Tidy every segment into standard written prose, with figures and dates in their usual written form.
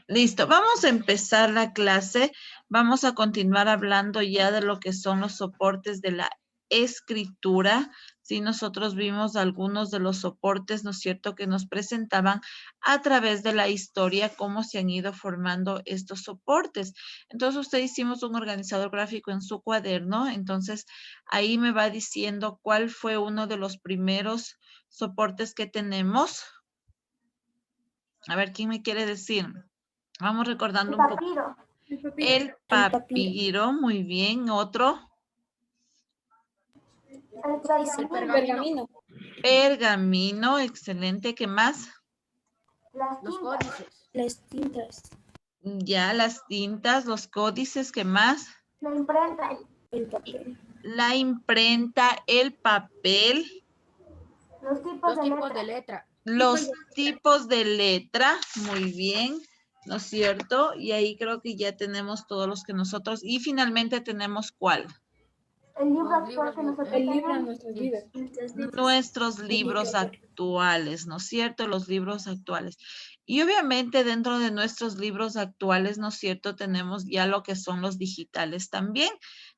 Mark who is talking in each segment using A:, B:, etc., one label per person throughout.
A: Listo, vamos a empezar la clase. Vamos a continuar hablando ya de lo que son los soportes de la escritura. Sí, nosotros vimos algunos de los soportes, ¿no es cierto?, que nos presentaban a través de la historia, cómo se han ido formando estos soportes. Entonces, usted hicimos un organizador gráfico en su cuaderno. Entonces, ahí me va diciendo cuál fue uno de los primeros soportes que tenemos. A ver, ¿quién me quiere decir? Vamos recordando un poco. El papiro, muy bien. Otro.
B: El pergamino.
A: Pergamino, excelente. ¿Qué más?
B: Los códices. Las tintas.
A: Ya, las tintas, los códices. ¿Qué más?
B: La imprenta. El papel.
A: La imprenta, el papel.
B: Los tipos de letra.
A: Los tipos de letra, muy bien, ¿no es cierto? Y ahí creo que ya tenemos todos los que nosotros, y finalmente tenemos ¿cuál?
B: El libro actual que nosotros tenemos. El libro de nuestras vidas.
A: Nuestros libros actuales, ¿no es cierto? Los libros actuales. Y obviamente dentro de nuestros libros actuales, ¿no es cierto? Tenemos ya lo que son los digitales también,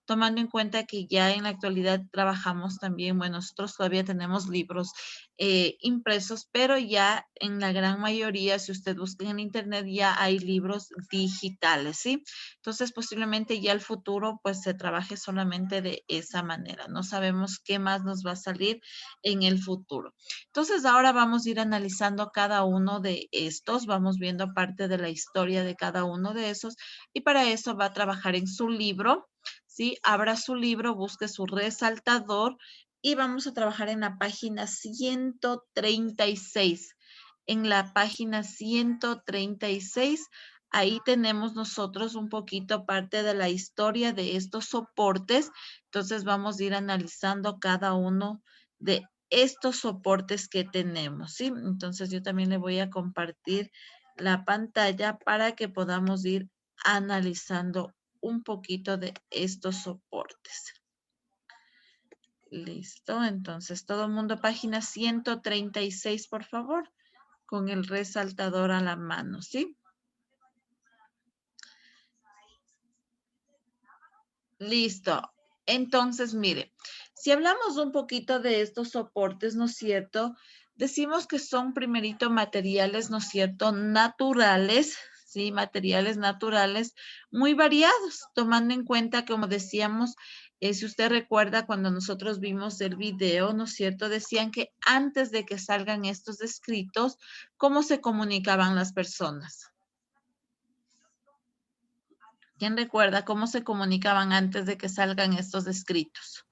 A: tomando en cuenta que ya en la actualidad trabajamos también, bueno, nosotros todavía tenemos libros impresos, pero ya en la gran mayoría, si usted busca en internet, ya hay libros digitales, ¿sí? Entonces, posiblemente ya el futuro, pues, se trabaje solamente de esa manera. No sabemos qué más nos va a salir en el futuro. Entonces, ahora vamos a ir analizando cada uno de estos, vamos viendo parte de la historia de cada uno de esos, y para eso va a trabajar en su libro, ¿sí? Abra su libro, busque su resaltador, y vamos a trabajar en la página 136. En la página 136, ahí tenemos nosotros un poquito parte de la historia de estos soportes. Entonces vamos a ir analizando cada uno de estos soportes que tenemos, ¿sí? Entonces yo también le voy a compartir la pantalla para que podamos ir analizando un poquito de estos soportes. Listo, entonces todo el mundo, página 136, por favor, con el resaltador a la mano, ¿sí? Listo. Entonces, mire, si hablamos un poquito de estos soportes, ¿no es cierto? Decimos que son primerito materiales, ¿no es cierto? Naturales, ¿sí? Materiales naturales muy variados, tomando en cuenta, como decíamos, si usted recuerda cuando nosotros vimos el video, ¿no es cierto? Decían que antes de que salgan estos escritos, ¿cómo se comunicaban las personas? ¿Quién recuerda cómo se comunicaban antes de que salgan estos escritos?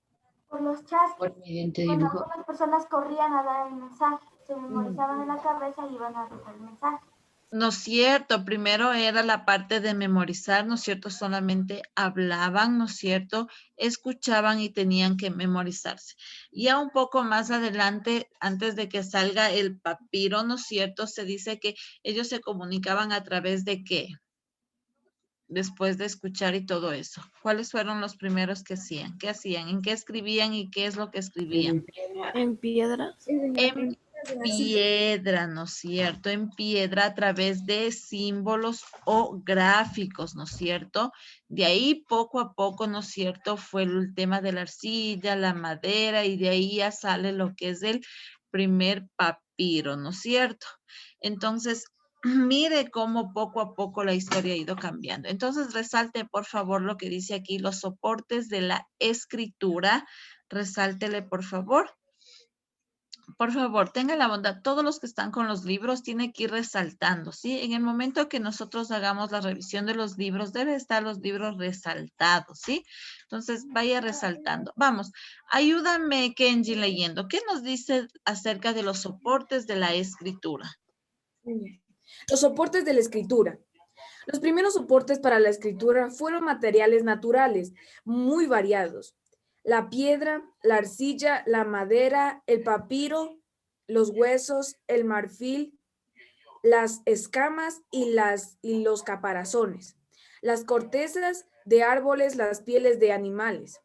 B: Por los chats.
C: Mediante
B: Cuando
C: dibujo.
B: algunas personas corrían a dar el mensaje, se memorizaban en la cabeza y iban a dar el mensaje.
A: No es cierto, primero era la parte de memorizar, ¿no es cierto? Solamente hablaban, ¿no es cierto? Escuchaban y tenían que memorizarse. Ya un poco más adelante, antes de que salga el papiro, ¿no es cierto? Se dice que ellos se comunicaban a través de ¿qué? Después de escuchar y todo eso. ¿Cuáles fueron los primeros que hacían? ¿Qué hacían? ¿En qué escribían y qué es lo que escribían?
D: En piedras.
A: En piedra, ¿no es cierto? En piedra a través de símbolos o gráficos, ¿no es cierto? De ahí poco a poco, ¿no es cierto? Fue el tema de la arcilla, la madera, y de ahí ya sale lo que es el primer papiro, ¿no es cierto? Entonces, mire cómo poco a poco la historia ha ido cambiando. Entonces, resalte por favor lo que dice aquí, los soportes de la escritura. Resáltele por favor. Por favor, tenga la bondad, todos los que están con los libros tienen que ir resaltando, ¿sí? En el momento que nosotros hagamos la revisión de los libros, deben estar los libros resaltados, ¿sí? Entonces, vaya resaltando. Vamos, ayúdame, Kenji, leyendo. ¿Qué nos dice acerca de los soportes de la escritura?
E: Los soportes de la escritura. Los primeros soportes para la escritura fueron materiales naturales, muy variados. La piedra, la arcilla, la madera, el papiro, los huesos, el marfil, las escamas y los caparazones, las cortezas de árboles, las pieles de animales.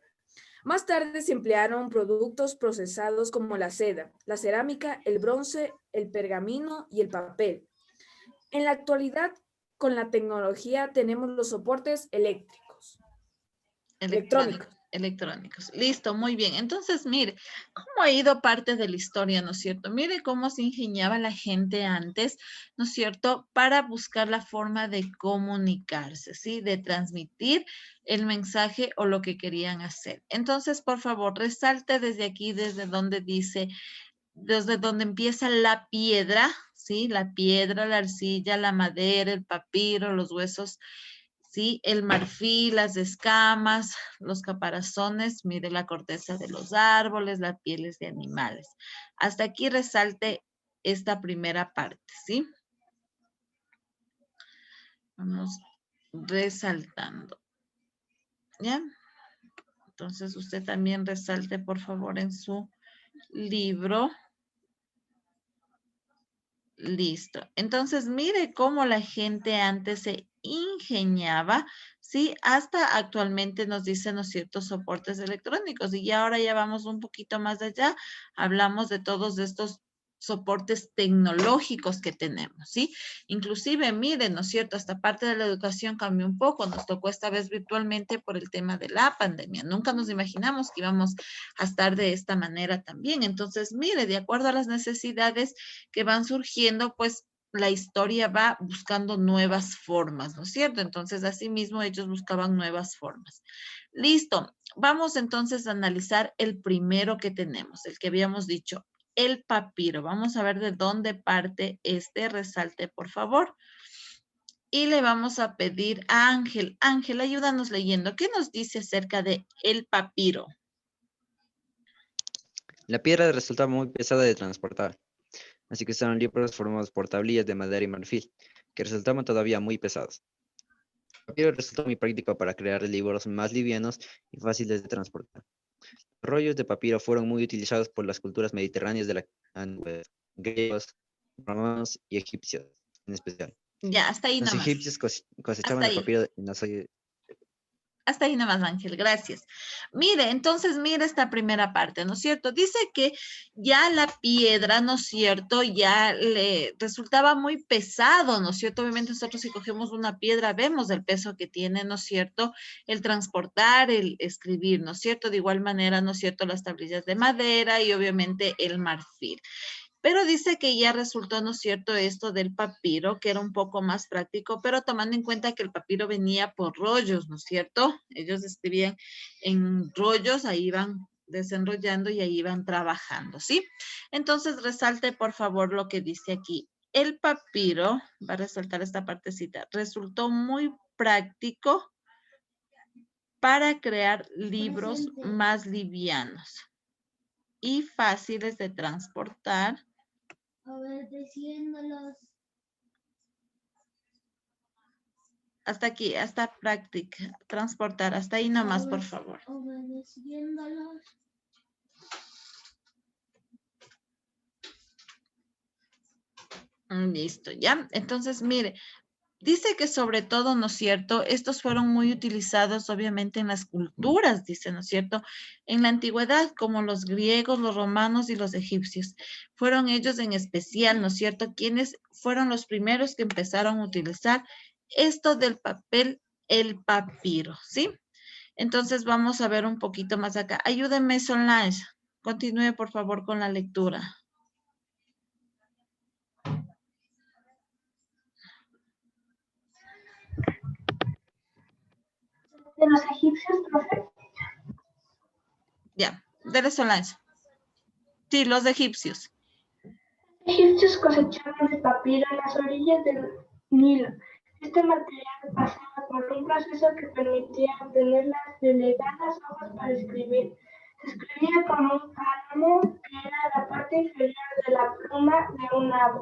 E: Más tarde se emplearon productos procesados como la seda, la cerámica, el bronce, el pergamino y el papel. En la actualidad, con la tecnología tenemos los soportes eléctricos.
A: Electrónicos. Listo, muy bien. Entonces, mire, cómo ha ido parte de la historia, ¿no es cierto? Mire cómo se ingeniaba la gente antes, ¿no es cierto? Para buscar la forma de comunicarse, ¿sí? De transmitir el mensaje o lo que querían hacer. Entonces, por favor, resalte desde aquí, desde donde dice, desde donde empieza la piedra, ¿sí? La piedra, la arcilla, la madera, el papiro, los huesos, ¿sí? El marfil, las escamas, los caparazones, mire la corteza de los árboles, las pieles de animales. Hasta aquí resalte esta primera parte, ¿sí? Vamos resaltando, ¿ya? Entonces usted también resalte, por favor, en su libro. Listo. Entonces, mire cómo la gente antes se ingeniaba, ¿sí? Hasta actualmente nos dicen, ¿no es cierto?, soportes electrónicos. Y ya ahora ya vamos un poquito más allá. Hablamos de todos estos soportes tecnológicos que tenemos, ¿sí? Inclusive, miren, ¿no es cierto?, esta parte de la educación cambió un poco. Nos tocó esta vez virtualmente por el tema de la pandemia. Nunca nos imaginamos que íbamos a estar de esta manera también. Entonces, mire, de acuerdo a las necesidades que van surgiendo, pues la historia va buscando nuevas formas, ¿no es cierto? Entonces, asimismo, ellos buscaban nuevas formas. Listo. Vamos entonces a analizar el primero que tenemos, el que habíamos dicho, el papiro. Vamos a ver de dónde parte este resalte, por favor. Y le vamos a pedir a Ángel. Ángel, ayúdanos leyendo. ¿Qué nos dice acerca de el papiro?
C: La piedra resultaba muy pesada de transportar, así que usaron libros formados por tablillas de madera y marfil, que resultaban todavía muy pesados. El papiro resultó muy práctico para crear libros más livianos y fáciles de transportar. Los rollos de papiro fueron muy utilizados por las culturas mediterráneas de la antigüedad, griegos, romanos y egipcios en especial.
A: Ya, hasta ahí
C: Los
A: nomás.
C: egipcios cosechaban
A: Hasta
C: el
A: ahí.
C: papiro en las
A: Hasta ahí nomás, Ángel, gracias. Mire, entonces, mire esta primera parte, ¿no es cierto? Dice que ya la piedra, ¿no es cierto? Ya le resultaba muy pesado, ¿no es cierto? Obviamente nosotros si cogemos una piedra vemos el peso que tiene, ¿no es cierto? El transportar, el escribir, ¿no es cierto? De igual manera, ¿no es cierto? Las tablillas de madera y obviamente el marfil. Pero dice que ya resultó, ¿no es cierto?, esto del papiro, que era un poco más práctico, pero tomando en cuenta que el papiro venía por rollos, ¿no es cierto? Ellos escribían en rollos, ahí iban desenrollando y ahí iban trabajando, ¿sí? Entonces, resalte, por favor, lo que dice aquí. El papiro, va a resaltar esta partecita, resultó muy práctico para crear libros más livianos y fáciles de transportar.
B: Obedeciéndolos.
A: Hasta aquí, hasta práctica, transportar, hasta ahí nomás, por favor.
B: Obedeciéndolos.
A: Listo, ¿ya? Entonces, mire, dice que sobre todo, ¿no es cierto? Estos fueron muy utilizados, obviamente, en las culturas, dice, ¿no es cierto? En la antigüedad, como los griegos, los romanos y los egipcios. Fueron ellos en especial, ¿no es cierto? Quienes fueron los primeros que empezaron a utilizar esto del papel, el papiro, ¿sí? Entonces vamos a ver un poquito más acá. Ayúdenme, Solange. Continúe, por favor, con la lectura.
B: De los egipcios, profe.
A: Ya, dele, Solange. Sí, los egipcios.
B: Los egipcios cosechaban el papiro en las orillas del Nilo. Este material pasaba por un proceso que permitía obtener las delicadas hojas para escribir. Se escribía con un cálamo, que era la parte inferior de la pluma de un ave.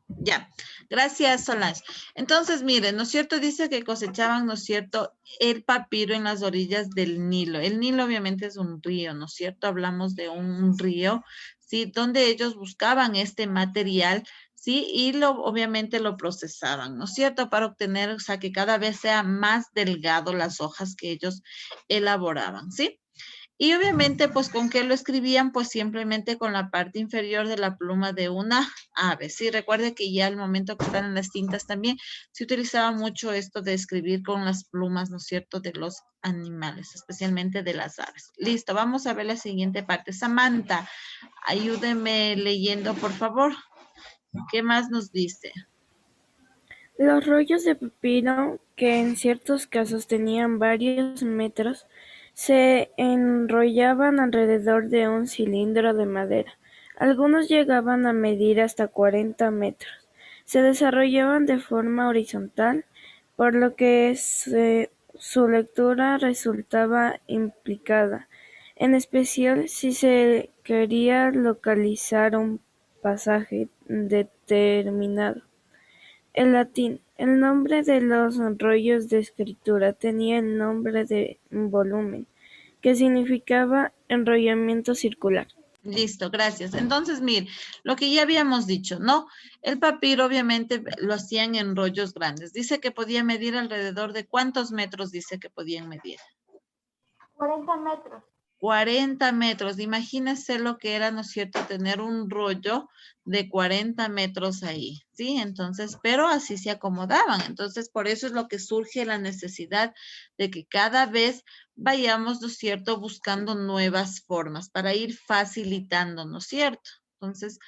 A: Ya, gracias, Solange. Entonces, miren, ¿no es cierto? Dice que cosechaban, ¿no es cierto?, el papiro en las orillas del Nilo. El Nilo obviamente es un río, ¿no es cierto? Hablamos de un río, ¿sí? Donde ellos buscaban este material, ¿sí? Y obviamente lo procesaban, ¿no es cierto? Para obtener, o sea, que cada vez sea más delgado las hojas que ellos elaboraban, ¿sí? Y obviamente, pues, ¿con qué lo escribían? Pues simplemente con la parte inferior de la pluma de una ave. Sí, recuerde que ya al momento que están en las tintas también se utilizaba mucho esto de escribir con las plumas, ¿no es cierto?, de los animales, especialmente de las aves. Listo, vamos a ver la siguiente parte. Samantha, ayúdeme leyendo, por favor. ¿Qué más nos dice?
D: Los rollos de papiro, que en ciertos casos tenían varios metros, se enrollaban alrededor de un cilindro de madera. Algunos llegaban a medir hasta 40 metros. Se desarrollaban de forma horizontal, por lo que su lectura resultaba implicada, en especial si se quería localizar un pasaje determinado. En latín, el nombre de los rollos de escritura tenía el nombre de volumen, que significaba enrollamiento circular.
A: Listo, gracias. Entonces, mire, lo que ya habíamos dicho, ¿no? El papiro obviamente lo hacían en rollos grandes. Dice que podía medir alrededor de ¿cuántos metros dice que podían medir?
B: 40 metros.
A: 40 metros. Imagínense lo que era, ¿no es cierto?, tener un rollo de 40 metros ahí, ¿sí? Entonces, pero así se acomodaban. Entonces, por eso es lo que surge la necesidad de que cada vez vayamos, ¿no es cierto?, buscando nuevas formas para ir facilitando, ¿no es cierto? Entonces,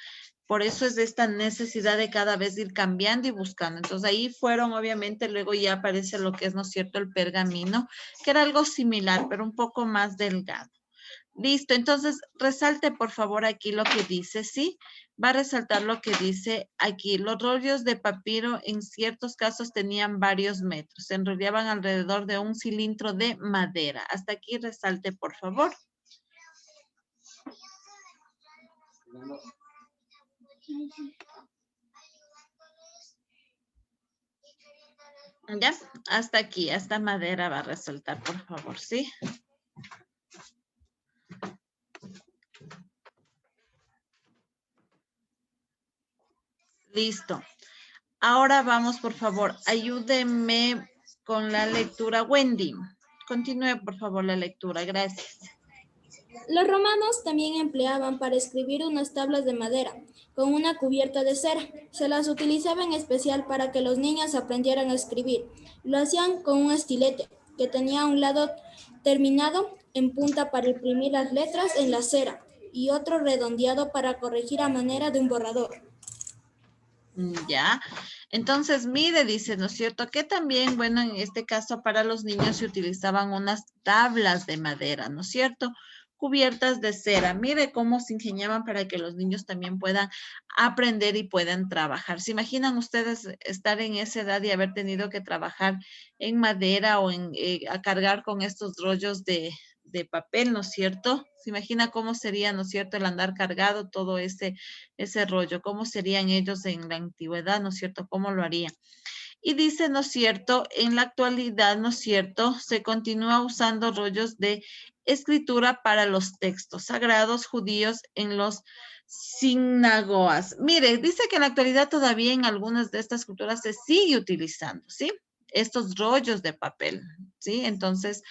A: por eso es esta necesidad de cada vez ir cambiando y buscando. Entonces ahí fueron, obviamente, luego ya aparece lo que es, ¿no es cierto?, el pergamino, que era algo similar, pero un poco más delgado. Listo, entonces resalte por favor aquí lo que dice, ¿sí? Va a resaltar lo que dice aquí. Los rollos de papiro en ciertos casos tenían varios metros. Se enrollaban alrededor de un cilindro de madera. Hasta aquí resalte por favor. Ya, hasta aquí, hasta madera va a resaltar por favor, ¿sí? Listo. Ahora vamos, por favor, ayúdenme con la lectura. Wendy, continúe, por favor, la lectura. Gracias.
F: Los romanos también empleaban para escribir unas tablas de madera con una cubierta de cera. Se las utilizaba en especial para que los niños aprendieran a escribir. Lo hacían con un estilete que tenía un lado terminado en punta para imprimir las letras en la cera y otro redondeado para corregir a manera de un borrador.
A: Ya, entonces mire, dice, ¿no es cierto? Que también, bueno, en este caso para los niños se utilizaban unas tablas de madera, ¿no es cierto? Cubiertas de cera. Mire cómo se ingeniaban para que los niños también puedan aprender y puedan trabajar. ¿Se imaginan ustedes estar en esa edad y haber tenido que trabajar en madera o a cargar con estos rollos de papel, ¿no es cierto? ¿Se imagina cómo sería, ¿no es cierto?, el andar cargado todo ese rollo, cómo serían ellos en la antigüedad, ¿no es cierto?, cómo lo harían. Y dice, ¿no es cierto?, en la actualidad, ¿no es cierto?, se continúa usando rollos de escritura para los textos sagrados judíos en los sinagogas. Mire, dice que en la actualidad todavía en algunas de estas culturas se sigue utilizando, ¿sí? Estos rollos de papel, ¿sí? Entonces,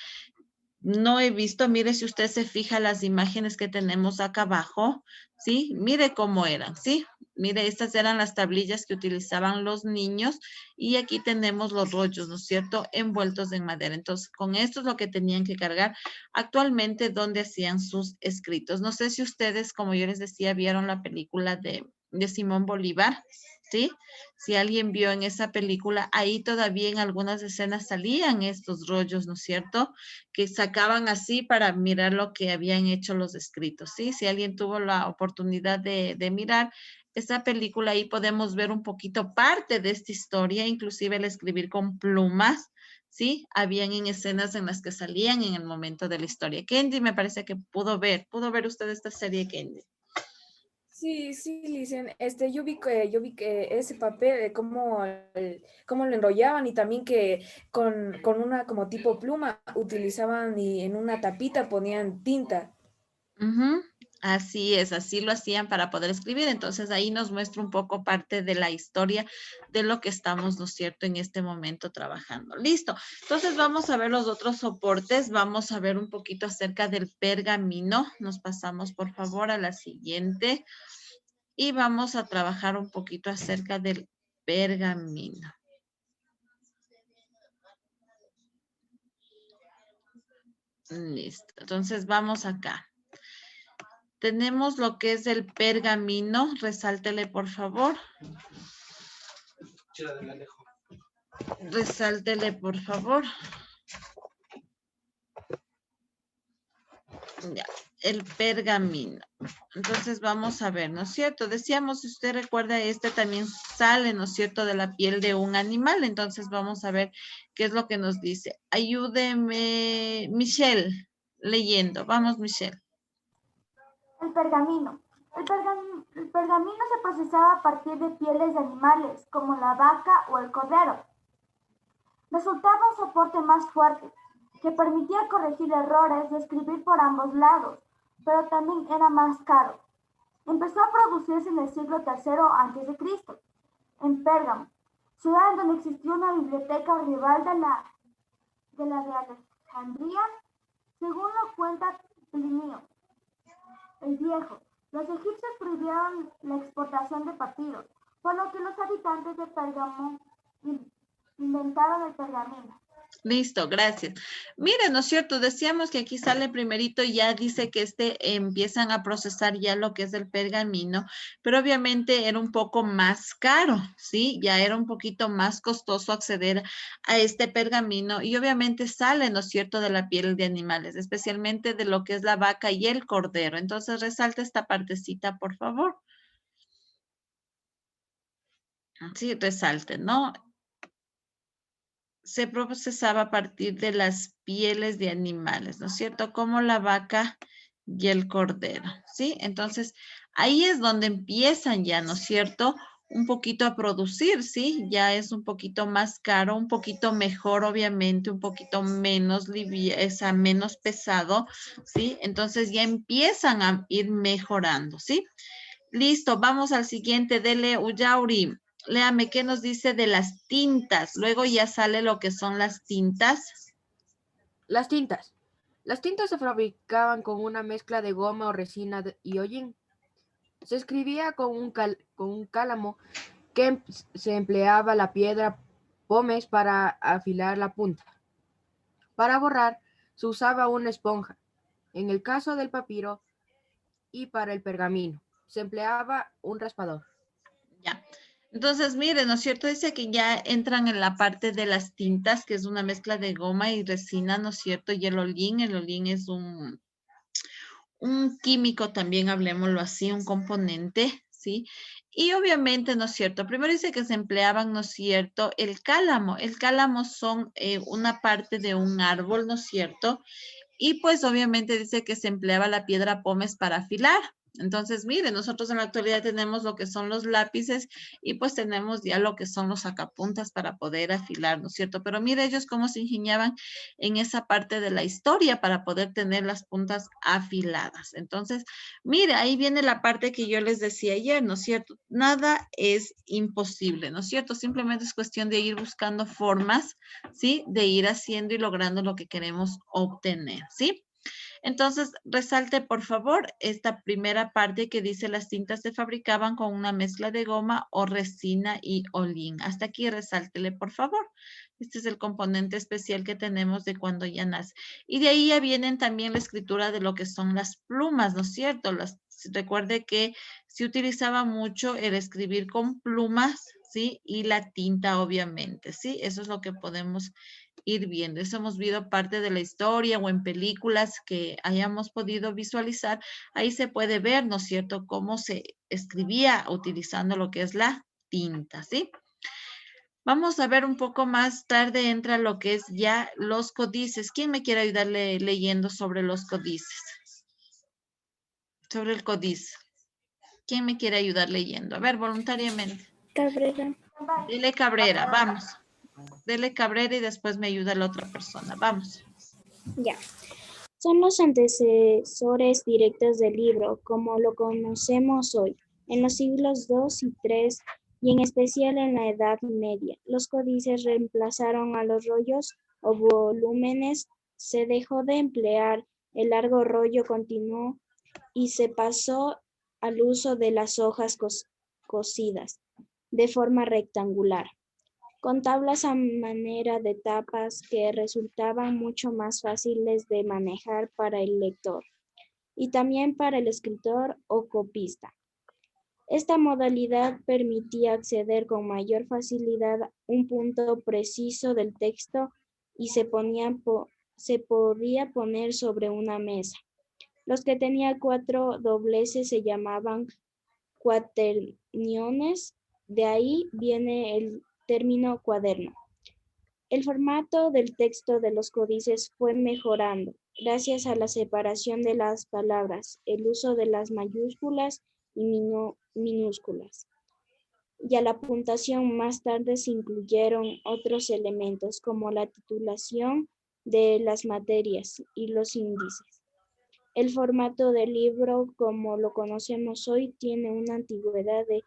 A: no he visto, mire si usted se fija las imágenes que tenemos acá abajo, ¿sí? Mire cómo eran, ¿sí? Mire, estas eran las tablillas que utilizaban los niños y aquí tenemos los rollos, ¿no es cierto? Envueltos en madera. Entonces, con esto es lo que tenían que cargar actualmente donde hacían sus escritos. No sé si ustedes, como yo les decía, vieron la película de Simón Bolívar, ¿sí? Si alguien vio en esa película, ahí todavía en algunas escenas salían estos rollos, ¿no es cierto?, que sacaban así para mirar lo que habían hecho los escritos, ¿sí? Si alguien tuvo la oportunidad de mirar esa película, ahí podemos ver un poquito parte de esta historia, inclusive el escribir con plumas, ¿sí? Habían en escenas en las que salían en el momento de la historia. Kendi me parece que pudo ver usted esta serie, Kendi.
E: Sí, sí, Licen. Yo vi que ese papel, cómo lo enrollaban y también que con una como tipo pluma utilizaban y en una tapita ponían tinta.
A: Ujú. Así es, así lo hacían para poder escribir. Entonces ahí nos muestra un poco parte de la historia de lo que estamos, ¿no es cierto?, en este momento trabajando. Listo. Entonces vamos a ver los otros soportes. Vamos a ver un poquito acerca del pergamino. Nos pasamos, por favor, a la siguiente. Y vamos a trabajar un poquito acerca del pergamino. Listo. Entonces vamos acá. Tenemos lo que es el pergamino. Resáltele, por favor. Resáltele, por favor. Ya, el pergamino. Entonces vamos a ver, ¿no es cierto? Decíamos, si usted recuerda, este también sale, ¿no es cierto?, de la piel de un animal. Entonces vamos a ver qué es lo que nos dice. Ayúdeme, Michelle, leyendo. Vamos, Michelle.
G: El pergamino. El pergamino se procesaba a partir de pieles de animales, como la vaca o el cordero. Resultaba un soporte más fuerte, que permitía corregir errores y escribir por ambos lados, pero también era más caro. Empezó a producirse en el siglo III a.C., en Pérgamo, ciudad en donde existió una biblioteca rival de Alejandría, según lo cuenta Plinio el Viejo. Los egipcios prohibieron la exportación de papiros, por lo que los habitantes de Pérgamo inventaron el pergamino.
A: Listo, gracias. Miren, ¿no es cierto? Decíamos que aquí sale primerito, ya dice que empiezan a procesar ya lo que es el pergamino, pero obviamente era un poco más caro, ¿sí? Ya era un poquito más costoso acceder a este pergamino y obviamente sale, ¿no es cierto?, de la piel de animales, especialmente de lo que es la vaca y el cordero. Entonces, resalta esta partecita, por favor. Sí, resalte, ¿no? Se procesaba a partir de las pieles de animales, ¿no es cierto? Como la vaca y el cordero, ¿sí? Entonces, ahí es donde empiezan ya, ¿no es cierto?, un poquito a producir, ¿sí? Ya es un poquito más caro, un poquito mejor, obviamente, un poquito menos menos pesado, ¿sí? Entonces ya empiezan a ir mejorando, ¿sí? Listo, vamos al siguiente. Dele, Uyauri. Léame, ¿qué nos dice de las tintas? Luego ya sale lo que son las tintas.
H: Las tintas. Las tintas se fabricaban con una mezcla de goma o resina y hollín. Se escribía con un cálamo que se empleaba la piedra pómez para afilar la punta. Para borrar se usaba una esponja. En el caso del papiro y para el pergamino se empleaba un raspador.
A: Ya. Entonces, miren, ¿no es cierto? Dice que ya entran en la parte de las tintas, que es una mezcla de goma y resina, ¿no es cierto? Y el holín es un químico también, hablemoslo así, un componente, ¿sí? Y obviamente, ¿no es cierto? Primero dice que se empleaban, ¿no es cierto?, el cálamo. El cálamo son una parte de un árbol, ¿no es cierto? Y pues obviamente dice que se empleaba la piedra pómez para afilar. Entonces, miren, nosotros en la actualidad tenemos lo que son los lápices y pues tenemos ya lo que son los sacapuntas para poder afilar, ¿no es cierto? Pero mire ellos cómo se ingeniaban en esa parte de la historia para poder tener las puntas afiladas. Entonces, mire, ahí viene la parte que yo les decía ayer, ¿no es cierto? Nada es imposible, ¿no es cierto? Simplemente es cuestión de ir buscando formas, ¿sí? De ir haciendo y logrando lo que queremos obtener, ¿sí? Entonces, resalte, por favor, esta primera parte que dice las tintas se fabricaban con una mezcla de goma o resina y holín. Hasta aquí resáltele, por favor. Este es el componente especial que tenemos de cuando ya nace. Y de ahí ya vienen también la escritura de lo que son las plumas, ¿no es cierto? Recuerde que se utilizaba mucho el escribir con plumas, ¿sí? Y la tinta, obviamente, ¿sí? Eso es lo que podemos ir viendo. Eso hemos visto parte de la historia o en películas que hayamos podido visualizar. Ahí se puede ver, ¿no es cierto?, cómo se escribía utilizando lo que es la tinta, ¿sí? Vamos a ver un poco más tarde entra lo que es ya los códices. ¿Quién me quiere ayudarle leyendo sobre los códices? Sobre el códice. ¿Quién me quiere ayudar leyendo? A ver, voluntariamente.
D: Cabrera.
A: Dele Cabrera, vamos. Dele Cabrera y después me ayuda la otra persona. Vamos.
D: Ya.
F: Son los antecesores directos del libro, como lo conocemos hoy, en los siglos II y III, y en especial en la Edad Media. Los códices reemplazaron a los rollos o volúmenes, se dejó de emplear el largo rollo continuo y se pasó al uso de las hojas cosidas de forma rectangular, con tablas a manera de tapas que resultaban mucho más fáciles de manejar para el lector y también para el escritor o copista. Esta modalidad permitía acceder con mayor facilidad a un punto preciso del texto y se podía poner sobre una mesa. Los que tenían 4 dobleces se llamaban cuaterniones, de ahí viene el término cuaderno. El formato del texto de los códices fue mejorando gracias a la separación de las palabras, el uso de las mayúsculas y minúsculas, y a la puntuación. Más tarde se incluyeron otros elementos como la titulación de las materias y los índices. El formato del libro, como lo conocemos hoy, tiene una antigüedad de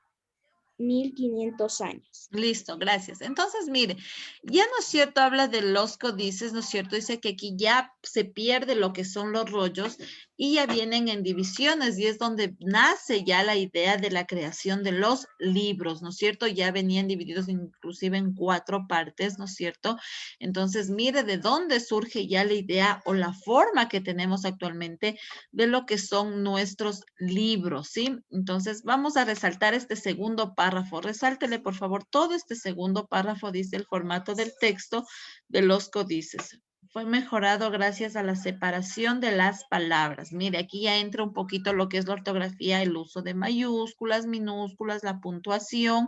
F: 1500 años.
A: Listo, gracias. Entonces, mire, ya no es cierto, habla de los códices, ¿no es cierto? Dice que aquí ya se pierde lo que son los rollos y ya vienen en divisiones y es donde nace ya la idea de la creación de los libros, ¿no es cierto? Ya venían divididos inclusive en 4 partes, ¿no es cierto? Entonces, mire de dónde surge ya la idea o la forma que tenemos actualmente de lo que son nuestros libros, ¿sí? Entonces, vamos a resaltar este segundo párrafo. Resáltele, por favor, todo este segundo párrafo. Dice: el formato del texto de los códices fue mejorado gracias a la separación de las palabras. Mire, aquí ya entra un poquito lo que es la ortografía, el uso de mayúsculas, minúsculas, la puntuación,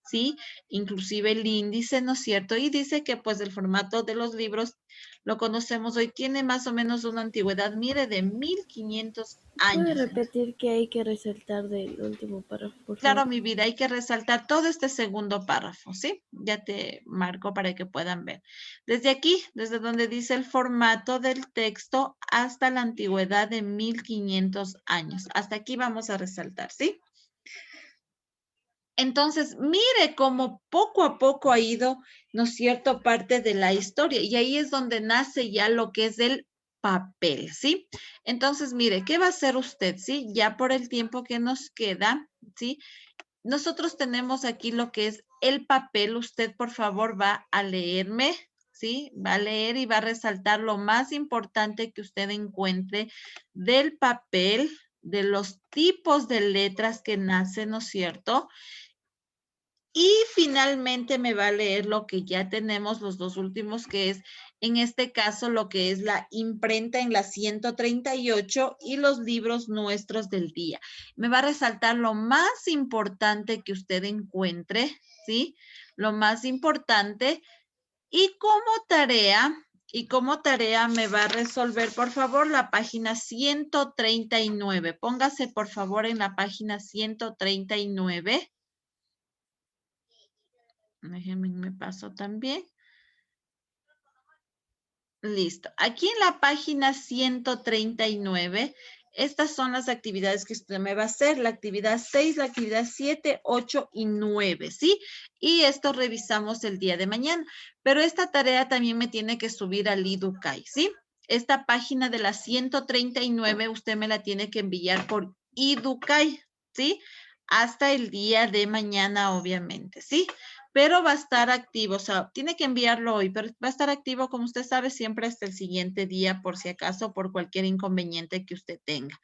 A: ¿sí? Inclusive el índice, ¿no es cierto? Y dice que pues el formato de los libros lo conocemos hoy, tiene más o menos una antigüedad, mire, de 1500 años.
D: ¿Puede repetir qué hay que resaltar del último párrafo, por
A: Claro,
D: favor?
A: mi vida, hay que resaltar todo este segundo párrafo, ¿sí? Ya te marco para que puedan ver. Desde aquí, desde donde dice el formato del texto hasta la antigüedad de 1500 años. Hasta aquí vamos a resaltar, ¿sí? Entonces, mire cómo poco a poco ha ido, ¿no es cierto?, parte de la historia. Y ahí es donde nace ya lo que es el papel, ¿sí? Entonces, mire, ¿qué va a hacer usted, sí? Ya por el tiempo que nos queda, ¿sí? Nosotros tenemos aquí lo que es el papel. Usted, por favor, va a leerme, ¿sí? Va a leer y va a resaltar lo más importante que usted encuentre del papel, de los tipos de letras que nacen, ¿no es cierto? Y finalmente me va a leer lo que ya tenemos, los 2 últimos, que es, en este caso, lo que es la imprenta en la 138 y los libros nuestros del día. Me va a resaltar lo más importante que usted encuentre, ¿sí? Lo más importante. Y como tarea me va a resolver, por favor, la página 139. Póngase, por favor, en la página 139. Déjenme, me paso también. Listo. Aquí en la página 139, estas son las actividades que usted me va a hacer. La actividad 6, la actividad 7, 8 y 9, ¿sí? Y esto revisamos el día de mañana. Pero esta tarea también me tiene que subir al Educay, ¿sí? Esta página de la 139 usted me la tiene que enviar por Educay, ¿sí? Hasta el día de mañana, obviamente, ¿sí? Pero va a estar activo, o sea, tiene que enviarlo hoy, pero va a estar activo, como usted sabe, siempre hasta el siguiente día, por si acaso, por cualquier inconveniente que usted tenga.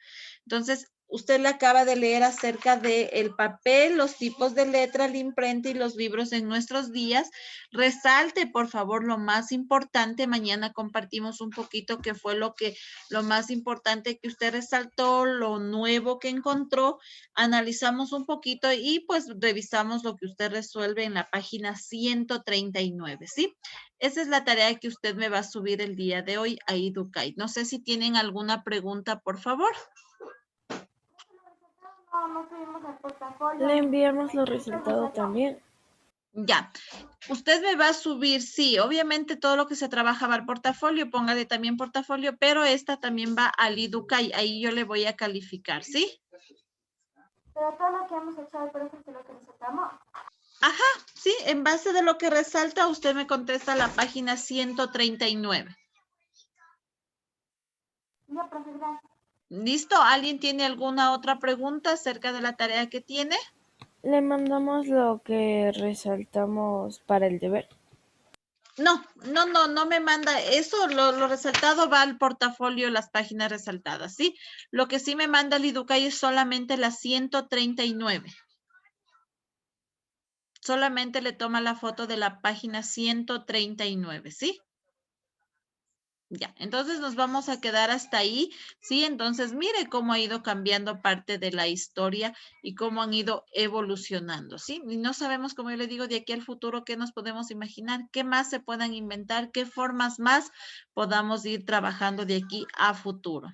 A: Entonces, usted le acaba de leer acerca del papel, los tipos de letra, la imprenta y los libros en nuestros días. Resalte, por favor, lo más importante. Mañana compartimos un poquito qué fue lo más importante que usted resaltó, lo nuevo que encontró. Analizamos un poquito y pues revisamos lo que usted resuelve en la página 139, ¿sí? Esa es la tarea que usted me va a subir el día de hoy a Educay. No sé si tienen alguna pregunta, por favor.
G: No subimos el portafolio.
D: Le enviamos los resultados también.
A: Ya. Usted me va a subir, sí, obviamente todo lo que se trabaja va al portafolio, póngale también portafolio, pero esta también va al Iducay, ahí yo le voy a calificar, ¿sí?
G: Pero todo lo que hemos hecho hoy, por ejemplo, lo que resaltamos.
A: Ajá, sí, en base de lo que resalta, usted me contesta la página 139.
G: Ya, profe, gracias.
A: ¿Listo? ¿Alguien tiene alguna otra pregunta acerca de la tarea que tiene?
D: Le mandamos lo que resaltamos para el deber.
A: No me manda eso, lo resaltado va al portafolio, las páginas resaltadas, ¿sí? Lo que sí me manda el Iducay es solamente la 139. Solamente le toma la foto de la página 139, ¿sí? Ya, entonces nos vamos a quedar hasta ahí, ¿sí? Entonces, mire cómo ha ido cambiando parte de la historia y cómo han ido evolucionando, ¿sí? Y no sabemos, como yo le digo, de aquí al futuro, qué nos podemos imaginar, qué más se puedan inventar, qué formas más podamos ir trabajando de aquí a futuro.